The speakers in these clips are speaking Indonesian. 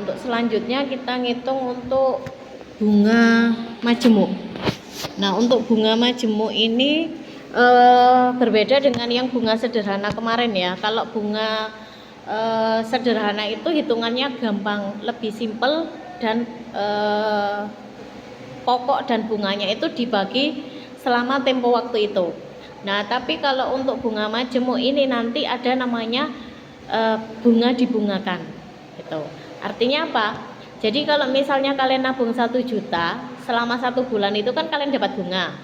untuk selanjutnya kita ngitung untuk bunga majemuk. Nah, untuk bunga majemuk ini berbeda dengan yang bunga sederhana kemarin ya. Kalau bunga sederhana itu hitungannya gampang, lebih simpel, dan pokok dan bunganya itu dibagi selama tempo waktu itu. Nah, tapi kalau untuk bunga majemuk ini nanti ada namanya bunga dibungakan gitu. Artinya apa? Jadi kalau misalnya kalian nabung 1 juta selama 1 bulan itu kan kalian dapat bunga,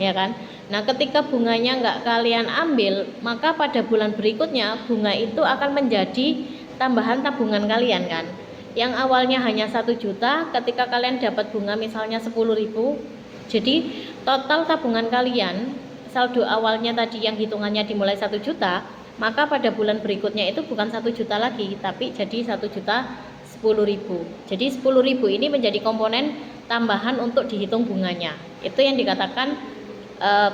ya kan? Nah, ketika bunganya nggak kalian ambil, maka pada bulan berikutnya bunga itu akan menjadi tambahan tabungan kalian kan. Yang awalnya hanya 1 juta, ketika kalian dapat bunga misalnya 10.000, jadi total tabungan kalian saldo awalnya tadi yang hitungannya dimulai 1 juta, maka pada bulan berikutnya itu bukan 1 juta lagi, tapi jadi 1 juta 10.000. Jadi 10.000 ini menjadi komponen tambahan untuk dihitung bunganya. Itu yang dikatakan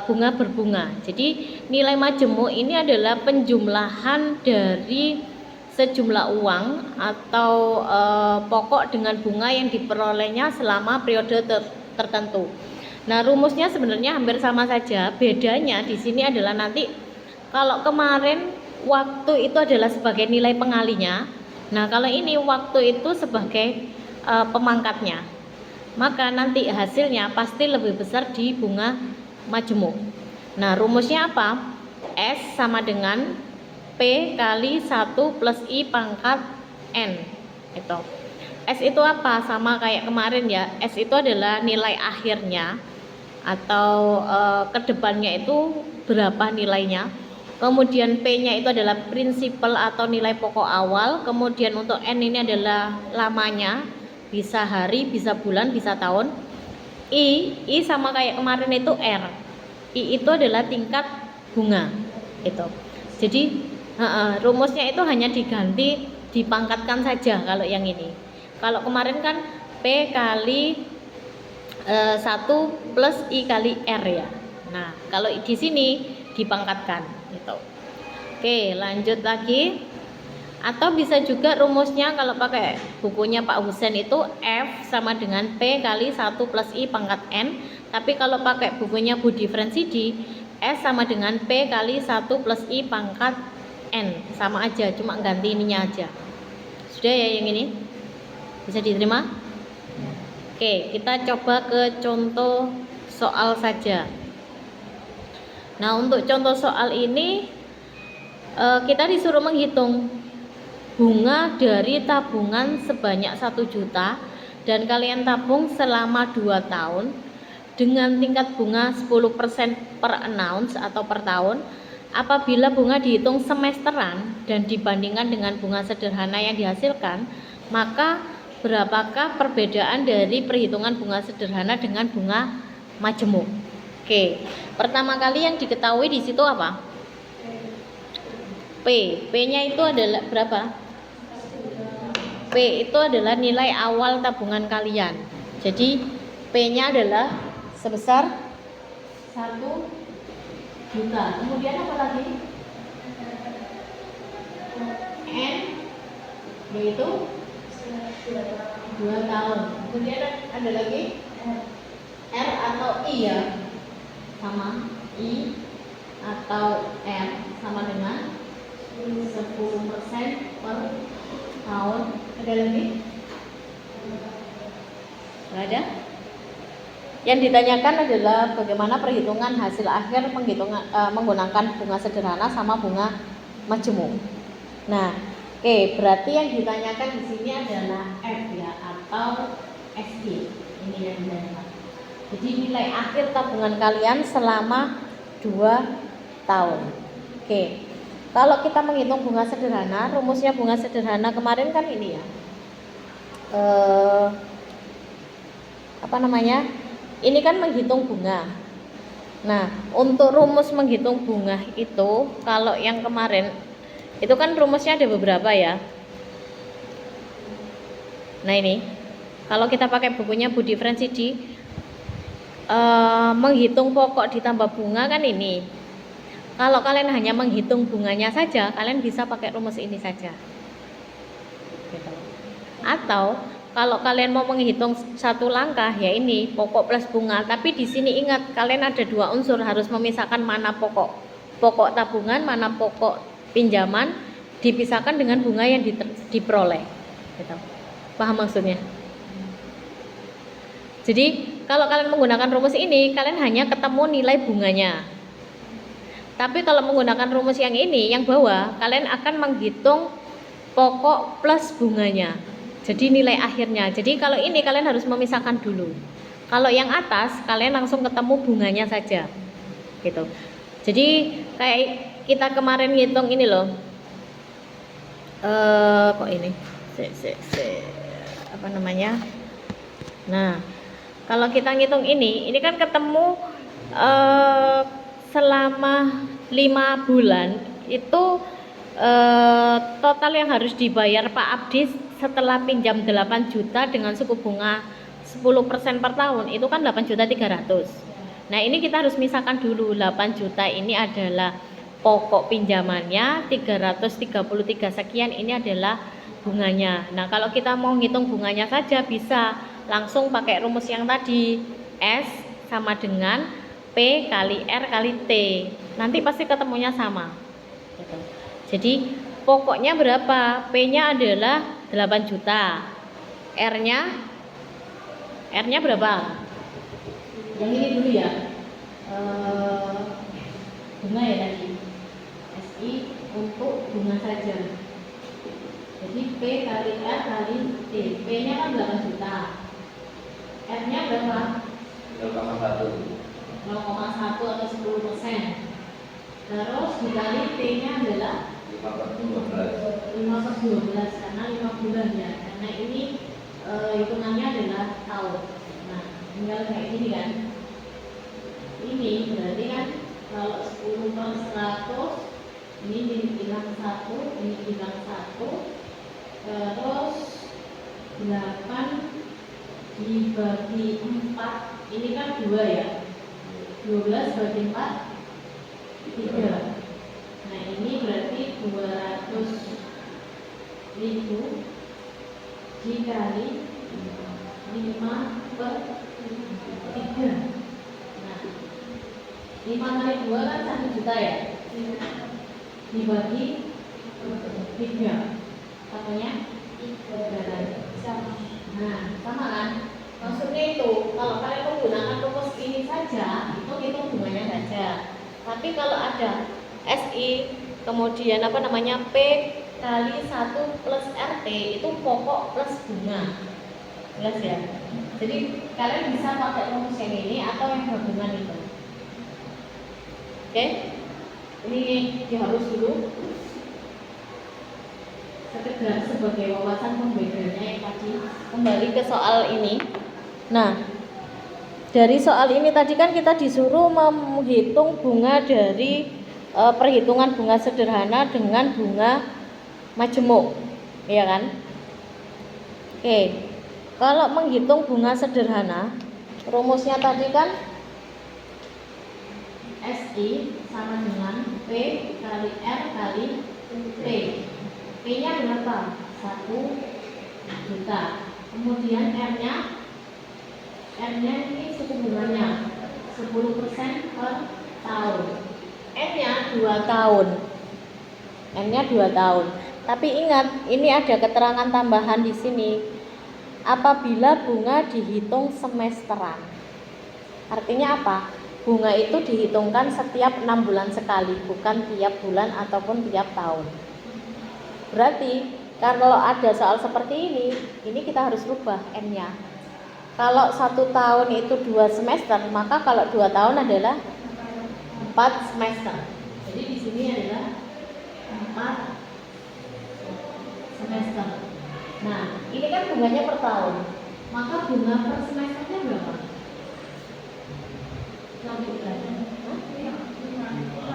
bunga berbunga. Jadi nilai majemuk ini adalah penjumlahan dari sejumlah uang atau pokok dengan bunga yang diperolehnya selama periode tertentu. Nah, rumusnya sebenarnya hampir sama saja. Bedanya di sini adalah nanti kalau kemarin waktu itu adalah sebagai nilai pengalinya. Nah, kalau ini waktu itu sebagai pemangkatnya. Maka nanti hasilnya pasti lebih besar di bunga majemuk. Nah, rumusnya apa? S sama dengan P kali 1 plus I pangkat N. Itu. S itu apa? Sama kayak kemarin ya. S itu adalah nilai akhirnya atau kedepannya itu berapa nilainya. Kemudian P-nya itu adalah prinsipal atau nilai pokok awal. Kemudian untuk N ini adalah lamanya, bisa hari, bisa bulan, bisa tahun. I sama kayak kemarin itu R. I itu adalah tingkat bunga. Itu. Jadi rumusnya itu hanya diganti, dipangkatkan saja kalau yang ini. Kalau kemarin kan P kali 1 plus I kali R ya. Nah, kalau di sini dipangkatkan gitu. Oke, lanjut lagi. Atau bisa juga rumusnya kalau pakai bukunya Pak Husen itu F sama dengan P kali 1 plus I pangkat N. Tapi kalau pakai bukunya Budi Frensidi, S sama dengan P kali 1 plus I pangkat N. Sama aja, cuma ganti ininya aja. Sudah ya yang ini? Bisa diterima? Oke, kita coba ke contoh soal saja. Nah, untuk contoh soal ini kita disuruh menghitung bunga dari tabungan sebanyak 1 juta dan kalian tabung selama 2 tahun dengan tingkat bunga 10% per annum atau per tahun. Apabila bunga dihitung semesteran dan dibandingkan dengan bunga sederhana yang dihasilkan, maka berapakah perbedaan dari perhitungan bunga sederhana dengan bunga majemuk? Oke, pertama kali yang diketahui di situ apa? P-nya itu adalah berapa? P itu adalah nilai awal tabungan kalian. Jadi P-nya adalah sebesar 1 juta. Kemudian apa lagi? N yaitu 2 tahun. Kemudian ada lagi R atau I ya. Sama I atau R sama dengan 10% per tahun. Ada lagi? Nggak ada? Yang ditanyakan adalah bagaimana perhitungan hasil akhir menggunakan bunga sederhana sama bunga majemuk. Nah, oke, berarti yang ditanyakan di sini adalah F ya atau SI. Ini yang ditanyakan. Jadi nilai akhir tabungan kalian selama 2 tahun. Oke. Kalau kita menghitung bunga sederhana, rumusnya bunga sederhana kemarin kan ini ya. Ini kan menghitung bunga. Nah, untuk rumus menghitung bunga itu, kalau yang kemarin itu kan rumusnya ada beberapa ya. Nah ini, kalau kita pakai bukunya Budi Frensidi, menghitung pokok ditambah bunga kan ini. Kalau kalian hanya menghitung bunganya saja, kalian bisa pakai rumus ini saja. Gitu. Atau kalau kalian mau menghitung satu langkah, ya ini pokok plus bunga. Tapi di sini ingat, kalian ada dua unsur, harus memisahkan mana pokok tabungan, mana pokok pinjaman, dipisahkan dengan bunga yang diperoleh. Gitu. Paham maksudnya? Jadi kalau kalian menggunakan rumus ini, kalian hanya ketemu nilai bunganya. Tapi kalau menggunakan rumus yang ini, yang bawah, kalian akan menghitung pokok plus bunganya. Jadi nilai akhirnya. Jadi kalau ini kalian harus memisahkan dulu. Kalau yang atas kalian langsung ketemu bunganya saja. Gitu. Jadi kayak kita kemarin ngitung ini loh. Kok ini? Apa namanya? Nah, kalau kita ngitung ini kan ketemu selama 5 bulan itu total yang harus dibayar Pak Abdi setelah pinjam 8 juta dengan suku bunga 10% per tahun itu kan 8.300.000. Nah, ini kita harus misahkan dulu. 8 juta ini adalah pokok pinjamannya, 333 sekian ini adalah bunganya. Nah, kalau kita mau ngitung bunganya saja bisa langsung pakai rumus yang tadi, S sama dengan P kali R kali T. Nanti pasti ketemunya sama. Gitu. Jadi pokoknya berapa? P-nya adalah 8 juta. R-nya berapa? Yang ini dulu ya. Bunga ya tadi. SI untuk bunga saja. Jadi P kali R kali T. P-nya kan 8 juta. R-nya berapa? 0,1 atau 10%. Terus dikali T-nya adalah 5/12 karena 5 bulan ya. Karena ini hitungannya adalah tahun. Nah, tinggal kayak gini kan. Ini berarti kan kalau 10/100 ini bilang 1, ini bilang 1. Terus 8 dibagi 4, ini kan 2 ya. 12 bagi 4 3. Nah, ini berarti 200.000 dikali 5/3. Nah, 5 kali 2 kan 1 juta ya. Dibagi 3. Apanya? 300. Nah, sama kan? Maksudnya itu, kalau kalian menggunakan rumus ini saja, itu hitung bunganya saja. Tapi kalau ada SI, kemudian apa namanya P kali 1 plus RT, itu pokok plus bunga. Jelas ya? Jadi kalian bisa pakai rumus yang ini atau yang gabungan itu. Oke? Ini diharus dulu. Sekedar sebagai wawasan pembedanya yang tadi. Kembali ke soal ini. Nah, dari soal ini tadi kan kita disuruh menghitung bunga dari perhitungan bunga sederhana dengan bunga majemuk, ya kan? Oke, kalau menghitung bunga sederhana, rumusnya tadi kan SI sama dengan P kali R kali T. P-nya berapa? 1 juta. Kemudian R-nya ini suku bunganya 10% per tahun. N-nya 2 tahun. N-nya 2 tahun. Tapi ingat, ini ada keterangan tambahan di sini. Apabila bunga dihitung semesteran. Artinya apa? Bunga itu dihitungkan setiap 6 bulan sekali, bukan tiap bulan ataupun tiap tahun. Berarti kalau ada soal seperti ini kita harus rubah N-nya. Kalau 1 tahun itu 2 semester, maka kalau 2 tahun adalah 4 semester. Jadi di sini adalah 4 semester. Nah, ini kan bunganya per tahun. Maka bunga per semesternya berapa?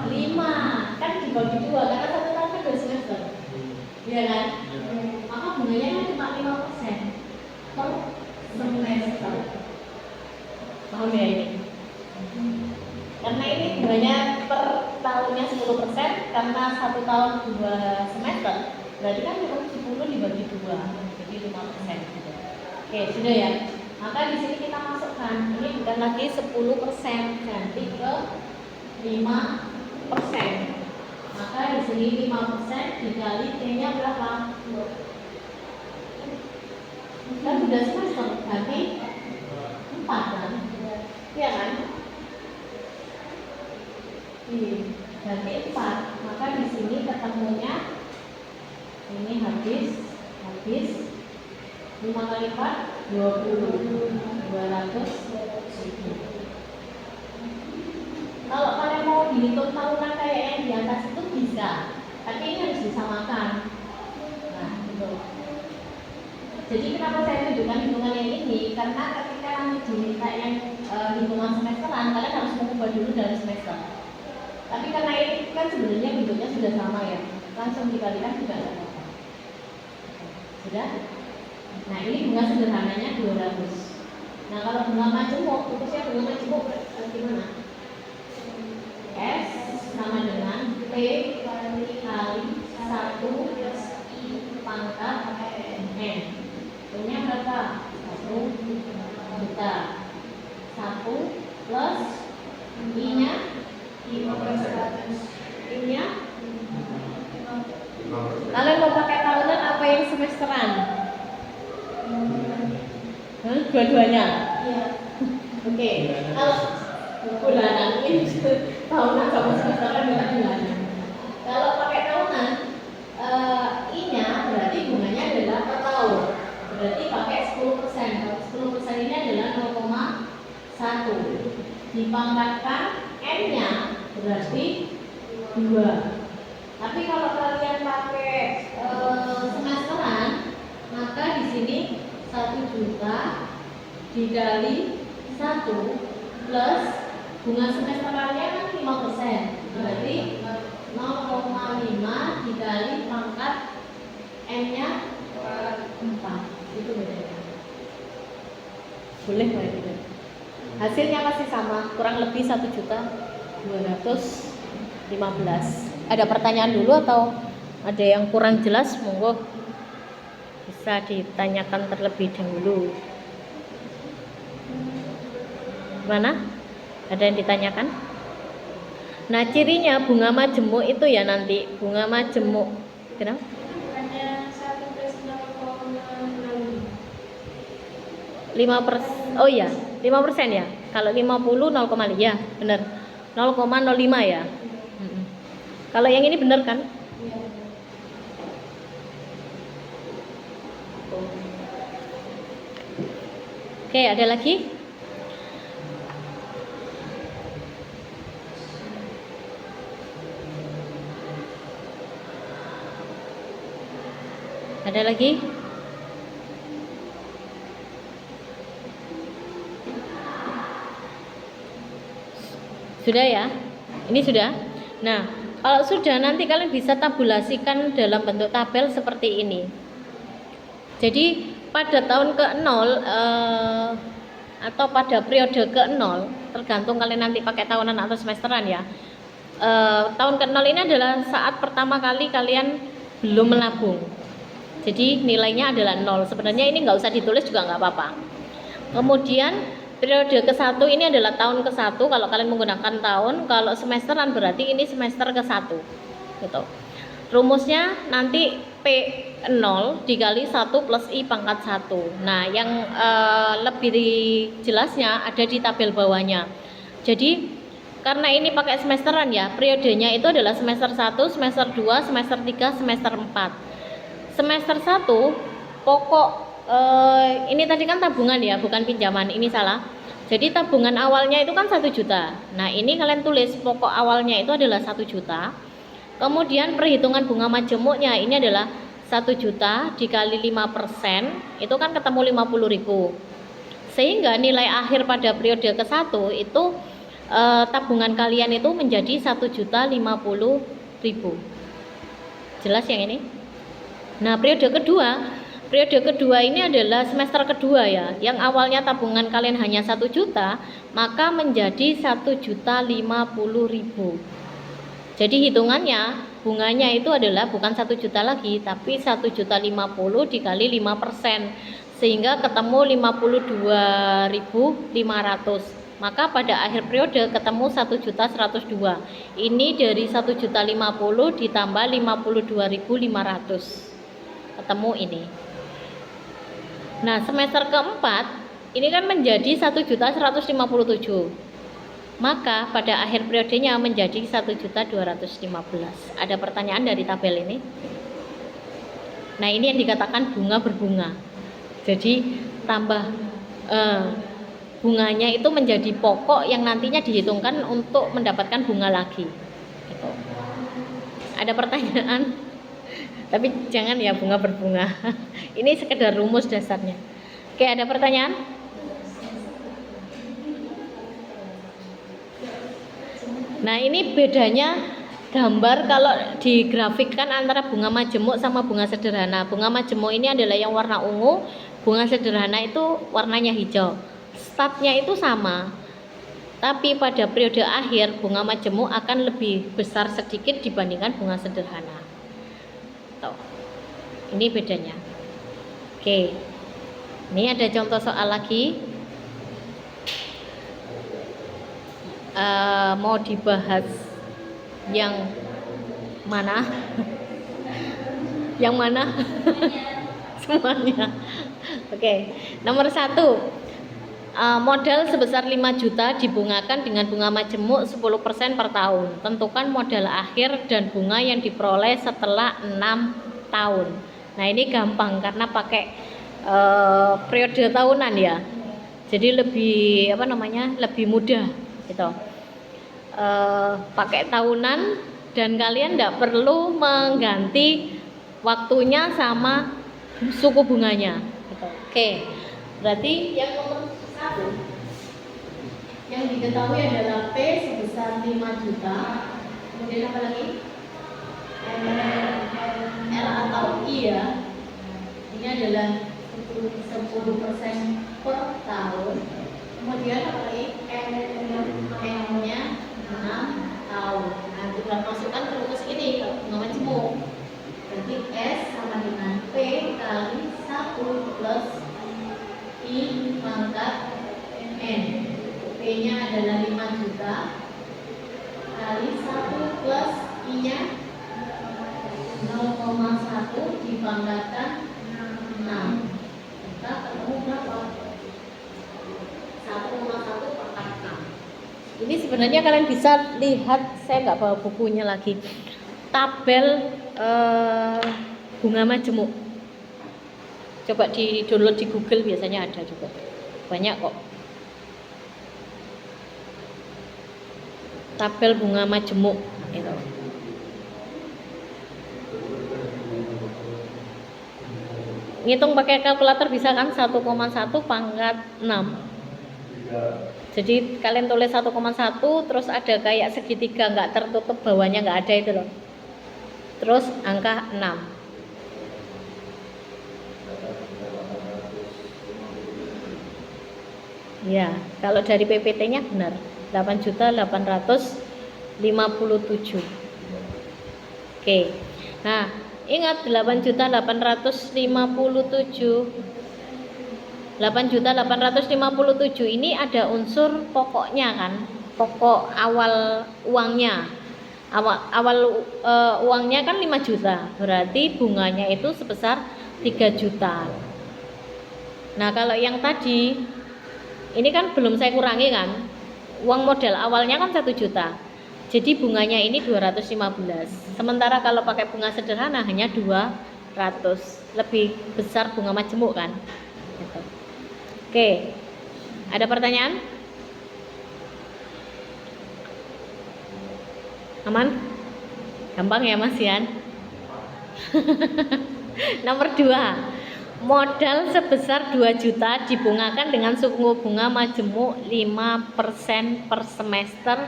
5. Kan dibagi 2 karena 1 tahun kan 2 semester. Iya kan? Maka bunganya kan cuma 5% per semester. Paham ya ini? Karena ini bunganya per tahunnya 10%, karena 1 tahun 2 semester, berarti kan cuma 10 dibagi 2 gitu. jadi 5%. Gitu. Oke, sudah ya. Maka di sini kita masukkan, ini bukan lagi 10%, ganti ke 5%. Maka di sini 5% dikali T-nya berapa? Kan sudah semester, berarti 4 kan? Iya kan? Berarti 4. Maka di sini ketemunya ini habis 5 kali 4 20, 200.000. Kalau kalian mau dihitung tahunan kayak yang di atas itu bisa, tapi ini harus disamakan. Nah, gitu. Jadi kenapa saya tunjukkan hitungan yang ini? Karena ketika nanti diminta yang hitungan semesteran, kalian harus mengubah dulu dalam semester. Tapi karena ini kan sebenarnya bentuknya sudah sama ya, langsung dikalikan juga ada apa-apa. Sudah? Nah ini bunga sederhananya 200. Nah kalau bunga majemuk, fokusnya bunga majemuk gimana? S sama dengan P kali 1 plus I pangkat N. Punya berapa? 1 juta. 1 plus I-nya I-nya kalian mau pakai tahunan apa yang semesteran? Dua-duanya? Iya. Oke. Kalau bulanan ini tahunan sama semesteran bukan bulanan. Kalau pakai tahunan, I-nya berarti bunganya adalah per tahun. Berarti pakai 10%. Kalau 10% ini adalah 0,1. Dipangkatkan N-nya berarti 2. Tapi kalau kalian pakai semesteran, maka di sini 1 juta dikali 1 plus bunga semesterannya kan 5%. Berarti 0,5 dikali pangkat N-nya 4. Itu bedanya. Boleh nggak tidak? Hasilnya pasti sama, kurang lebih 1.215.000. Ada pertanyaan dulu atau ada yang kurang jelas? Monggo bisa ditanyakan terlebih dahulu. Mana? Ada yang ditanyakan? Nah, cirinya bunga majemuk itu ya nanti bunga majemuk. Kenapa? Ada 1 plus 0,6. 5%. Oh iya, 5% ya. Kalau 50 0, ya, benar. 0,05 ya. Kalau yang ini benar kan? Iya. Oke, ada lagi? Ada lagi? Sudah ya? Ini sudah? Nah, kalau sudah nanti kalian bisa tabulasikan dalam bentuk tabel seperti ini. Jadi pada tahun ke-0 atau pada periode ke-0, tergantung kalian nanti pakai tahunan atau semesteran ya. Tahun ke-0 ini adalah saat pertama kali kalian belum menabung. Jadi nilainya adalah 0. Sebenarnya ini nggak usah ditulis juga nggak apa-apa. Kemudian periode ke-1 ini adalah tahun ke-1 kalau kalian menggunakan tahun. Kalau semesteran berarti ini semester ke-1 gitu. Rumusnya nanti P0 dikali 1 plus I pangkat 1. Nah yang lebih jelasnya ada di tabel bawahnya. Jadi karena ini pakai semesteran ya, periodenya itu adalah semester 1, semester 2, semester 3, semester 4. Semester 1 pokok ini tadi kan tabungan ya, bukan pinjaman, ini salah. Jadi tabungan awalnya itu kan 1 juta. Nah ini kalian tulis pokok awalnya itu adalah 1 juta. Kemudian perhitungan bunga majemuknya ini adalah 1 juta dikali 5%, itu kan ketemu 50.000. Sehingga nilai akhir pada periode ke-1 itu tabungan kalian itu menjadi 1.050.000. Jelas yang ini? Nah, periode kedua ini adalah semester kedua ya, yang awalnya tabungan kalian hanya 1 juta, maka menjadi 1.050.000. Jadi hitungannya bunganya itu adalah bukan 1 juta lagi, tapi 1.050.000 dikali 5%, sehingga ketemu 52.500. Maka pada akhir periode ketemu 1.102. Ini dari 1.050.000 ditambah 52.500. Ketemu ini. Nah, semester keempat ini kan menjadi 1.157. Maka pada akhir periodenya menjadi 1.215. Ada pertanyaan dari tabel ini? Nah, ini yang dikatakan bunga berbunga. Jadi tambah bunganya itu menjadi pokok yang nantinya dihitungkan untuk mendapatkan bunga lagi. Gitu. Ada pertanyaan? Tapi jangan ya bunga berbunga. Ini sekedar rumus dasarnya. Oke, ada pertanyaan? Nah, ini bedanya gambar kalau digrafikkan antara bunga majemuk sama bunga sederhana. Bunga majemuk ini adalah yang warna ungu, bunga sederhana itu warnanya hijau. Statnya itu sama, tapi pada periode akhir bunga majemuk akan lebih besar sedikit dibandingkan bunga sederhana. Tuh. Ini bedanya. Oke. Ini ada contoh soal lagi. Mau dibahas yang mana? Yang mana? Semuanya. Oke. Nomor 1, modal sebesar 5 juta dibungakan dengan bunga majemuk 10% per tahun. Tentukan modal akhir dan bunga yang diperoleh setelah 6 tahun. Nah, ini gampang karena pakai periode tahunan ya. Jadi lebih lebih mudah gitu. Pakai tahunan dan kalian tidak perlu mengganti waktunya sama suku bunganya gitu. Oke, berarti yang nomor 1 yang diketahui adalah P sebesar 5 juta. Kemudian apa lagi? L atau I ya. Ini adalah 10% per tahun. Kemudian apa lagi? M-nya 6 tahun. Nah, tinggal masukkan ke rumus ini bunga majemuk. Berarti S sama dengan P kali 1 plus I pangkat N. P-nya adalah 5 juta kali 1 plus I-nya 0,1 dipangkatkan 6. Kita ketemu berapa? 1,1 pangkat 6. Ini sebenarnya kalian bisa lihat, saya nggak bawa bukunya lagi, tabel bunga majemuk. Coba di download di Google, biasanya ada juga, banyak kok tabel bunga majemuk itu. Ngitung pakai kalkulator bisa kan? 1,1 pangkat 6. Jadi kalian tulis 1,1, terus ada kayak segitiga nggak tertutup, bawahnya nggak ada itu loh. Terus angka 6. Ya, kalau dari PPT-nya benar. 8.857. Oke. Nah, ingat 8.857 ini ada unsur pokoknya kan, pokok awal uangnya. Awal uangnya kan 5 juta, berarti bunganya itu sebesar 3 juta. Nah, kalau yang tadi ini kan belum saya kurangi kan, uang modal awalnya kan 1 juta, jadi bunganya ini 215. Sementara kalau pakai bunga sederhana hanya 200, lebih besar bunga majemuk kan gitu. Oke, ada pertanyaan? Aman? Gampang ya Mas Yan? Nomor 2, modal sebesar 2 juta dibungakan dengan suku bunga majemuk 5% per semester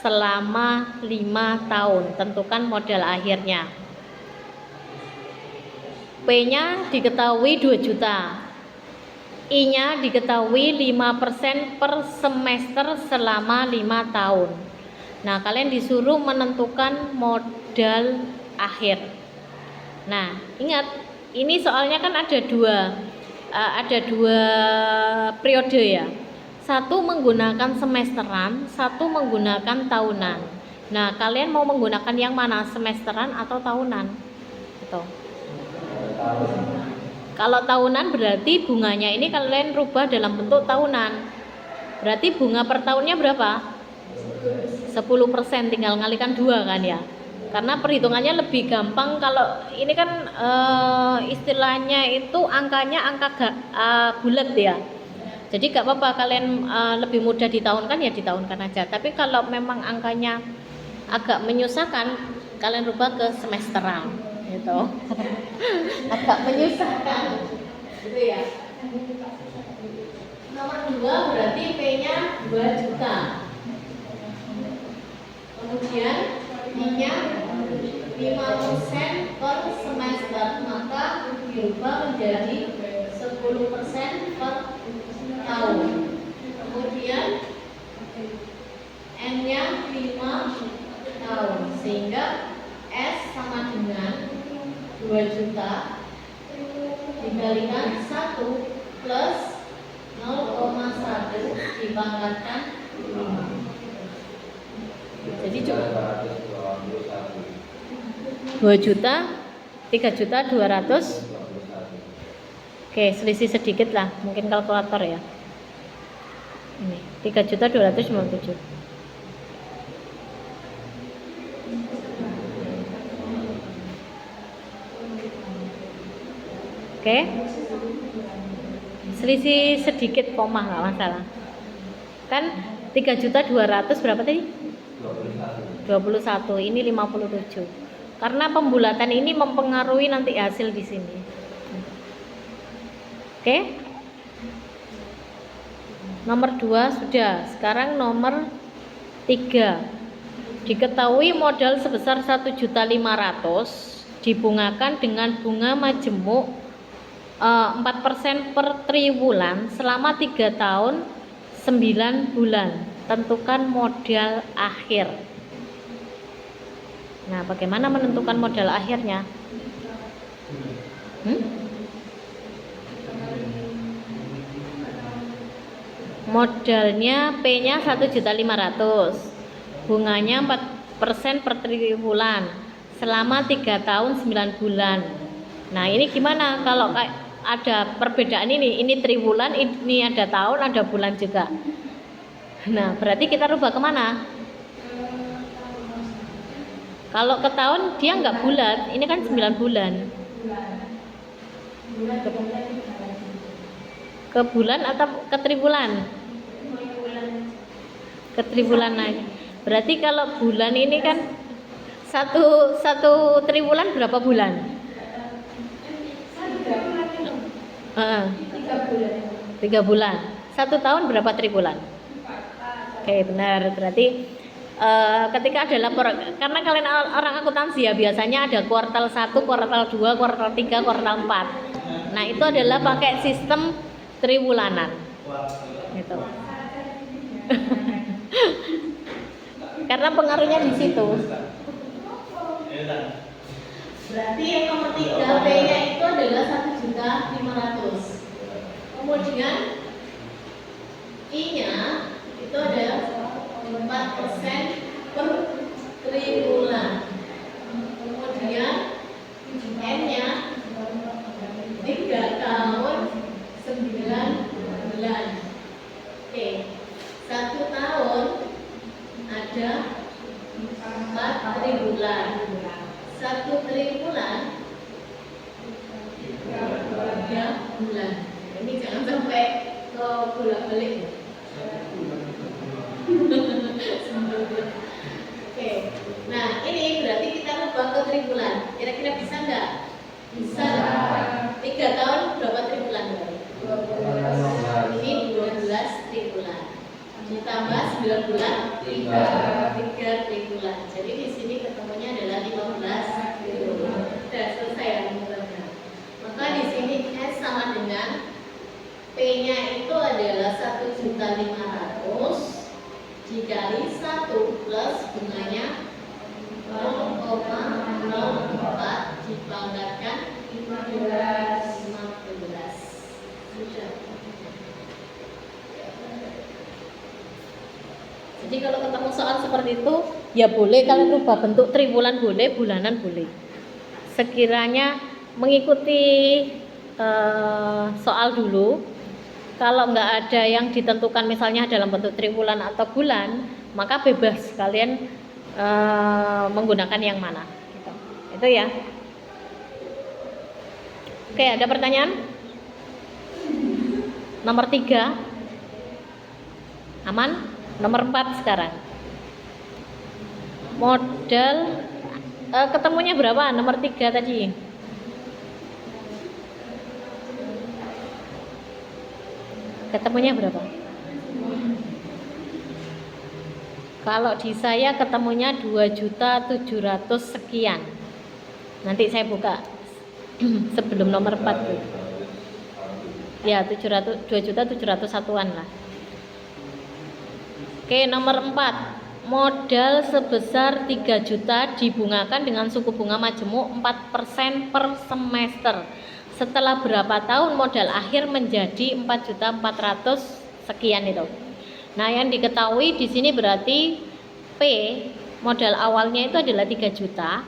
selama 5 tahun. Tentukan modal akhirnya. P-nya diketahui 2 juta. I-nya diketahui 5% per semester selama 5 tahun. Nah, kalian disuruh menentukan modal akhir. Nah, ingat, ini soalnya kan ada dua periode ya. Satu menggunakan semesteran, satu menggunakan tahunan. Nah, kalian mau menggunakan yang mana? Semesteran atau tahunan? Gitu. Kalau tahunan berarti bunganya ini kalian rubah dalam bentuk tahunan. Berarti bunga per tahunnya berapa? 10%, tinggal ngalikan 2 kan ya. Karena perhitungannya lebih gampang kalau ini kan istilahnya itu angkanya angka bulat ya. Jadi gak apa-apa kalian lebih mudah ditahunkan ya ditahunkan aja. Tapi kalau memang angkanya agak menyusahkan, kalian rubah ke semesteran gitu. Agak menyusahkan gitu ya. Nomor 2 berarti P-nya 2 juta. Kemudian I-nya 5% per semester, maka dirubah menjadi 10% per tahun. Kemudian N-nya 5 tahun, sehingga S sama dengan 2 juta dikalikan 1 plus 0,1 dipangkatkan 5. Jadi cuma 2 juta, 3 juta 200. Oke, selisih sedikit lah, mungkin kalkulator ya. Ini 3 juta 257. Oke, selisih sedikit koma nggak masalah. Kan 3 juta 200 berapa tadi? 21. Ini 57. Karena pembulatan ini mempengaruhi nanti hasil di sini. Oke. Nomor 2 sudah. Sekarang nomor 3. Diketahui modal sebesar 1.500.000 dibungakan dengan bunga majemuk 4% per triwulan selama 3 tahun 9 bulan. Tentukan modal akhir. Nah, bagaimana menentukan modal akhirnya? Modalnya P-nya 1.500.000. Bunganya 4% per triwulan selama 3 tahun 9 bulan. Nah, ini gimana kalau ada perbedaan ini triwulan, ini ada tahun, ada bulan juga. Nah, berarti kita rubah kemana? Kalau ke tahun dia nggak bulat, ini kan 9 bulan. Ke bulan atau ke triwulan? Ke triwulan aja. Berarti kalau bulan ini kan satu triwulan berapa bulan? 3 bulan. 1 tahun berapa triwulan? Oke, benar. Berarti ketika ada laporan, karena kalian orang akuntansi ya, biasanya ada kuartal 1, kuartal 2, kuartal 3, kuartal 4. Nah, itu adalah pakai sistem triwulanan. Gitu. Karena pengaruhnya di situ. Berarti yang nomor 3 P-nya itu adalah 1.500.000. Kemudian I-nya itu adalah 4% per triwulan. Kemudian N-nya 3 tahun 9 bulan. Oke, 1 tahun ada 4 triwulan. 1 triwulan 3 bulan. Ini jangan sampai ke bolak-balik. Oke, nah ini berarti kita rubah ke triwulan. Kira-kira bisa nggak? Bisa. 3 tahun berapa triwulan? Ini 12 triwulan. Ditambah 9 bulan, 3 triwulan. Jadi di sini ketemunya adalah 15 triwulan. Sudah selesai ya teman-teman. Maka di sini S sama dengan P-nya itu adalah 1.500.000 dikali 1 plus bunganya 0,04 dipangkatkan 15. Sudah. Jadi kalau ketemu soal seperti itu, ya boleh kalian rubah bentuk triwulan boleh, bulanan boleh. Sekiranya mengikuti soal dulu, kalau nggak ada yang ditentukan misalnya dalam bentuk triwulan atau bulan, maka bebas kalian menggunakan yang mana. Gitu. Itu ya. Oke, ada pertanyaan? Nomor 3 aman? Nomor 4 sekarang. Modal ketemunya berapa? Nomor 3 tadi. Ketemunya berapa? Kalau di saya ketemunya 2.700.000 sekian. Nanti saya buka sebelum nomor 4 tuh. Ya, 2.700.000-an lah. Oke, nomor 4. Modal sebesar 3 juta dibungakan dengan suku bunga majemuk 4% per semester. Setelah berapa tahun modal akhir menjadi 4.400.000 sekian itu. Nah, yang diketahui di sini berarti P modal awalnya itu adalah 3 juta.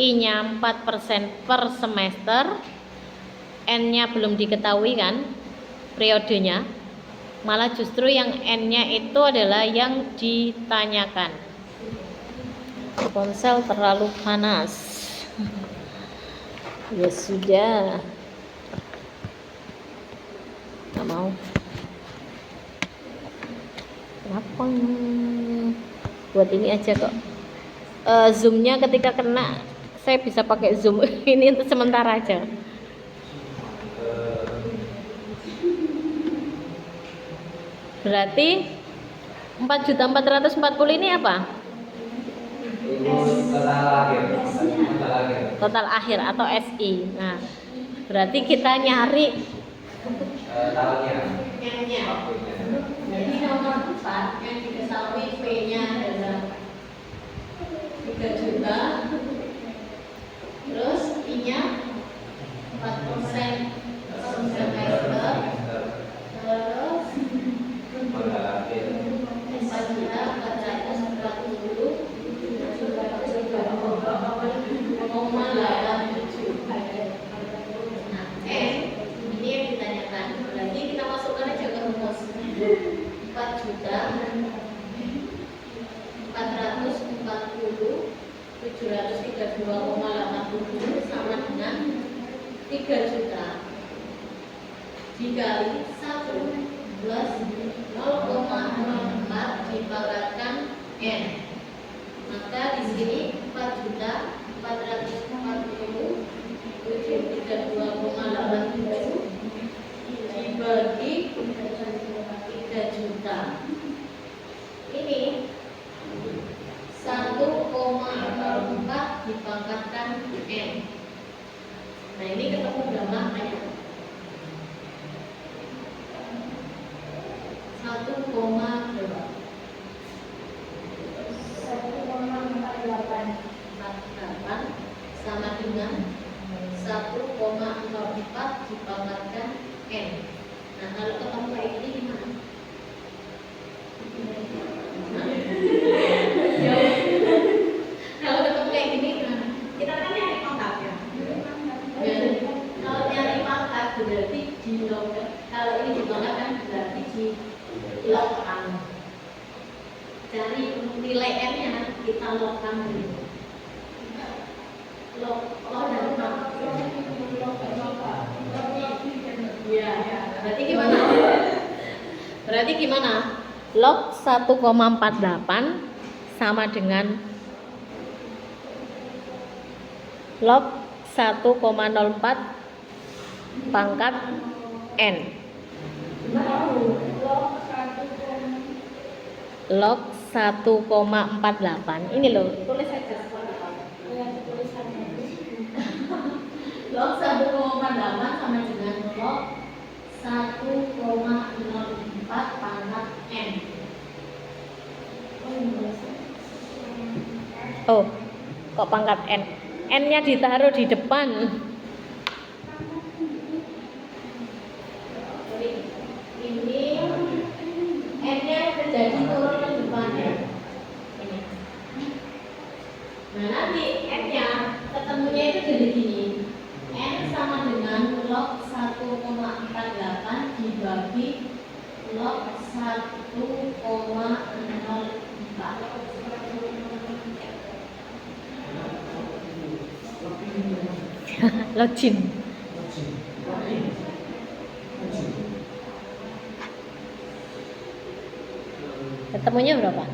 I-nya 4% per semester. N-nya belum diketahui kan periodenya. Malah justru yang N-nya itu adalah yang ditanyakan. Ponsel terlalu panas. Ya sudah. Nggak mau. Kenapa? Buat ini aja kok. Zoom-nya ketika kena, saya bisa pakai Zoom. Ini untuk sementara aja. Berarti 4.440 ini apa? Total akhir atau SI. Nah, berarti kita nyari N-nya. Jadi nomor 4 yang diketahui P-nya adalah 3 juta. Terus I-nya 4% semester. Terus 4.732,87 sama dengan 3 juta dikali 1 plus 0,04 dipangkatkan N. Maka di sini 4.440,732,87 dibagi 3 juta. Ini 1,04 dipangkatkan N. Nah, ini ketemu gambarnya. 1,48 sama dengan 1,04 dipangkatkan N. Nah, kalau ketemu kayak gini gimana? Kalau ketemu kayak gini gimana? Kita kan nyari pangkat ya. Kalau nyari pangkat berarti di log. Kalau ini dipangkat kan berarti di logkan. Cari nilai N-nya kita logkan dulu. Log dari mana? Ya. Berarti gimana? Berarti gimana? Log 1,48 sama dengan log 1,04 pangkat N. Log 1,48. Ini loh, tulis aja. Log 1,48 sama dengan log 1,04 pangkat N. Oh, kok pangkat N? N-nya ditaruh di depan. Ini N-nya terjadi turun ke depan ya. Ini. Nah, nanti N-nya ketemunya itu jadi gini. N sama dengan log 1,48 dibagi log 1,04. Login. Ketemunya berapa?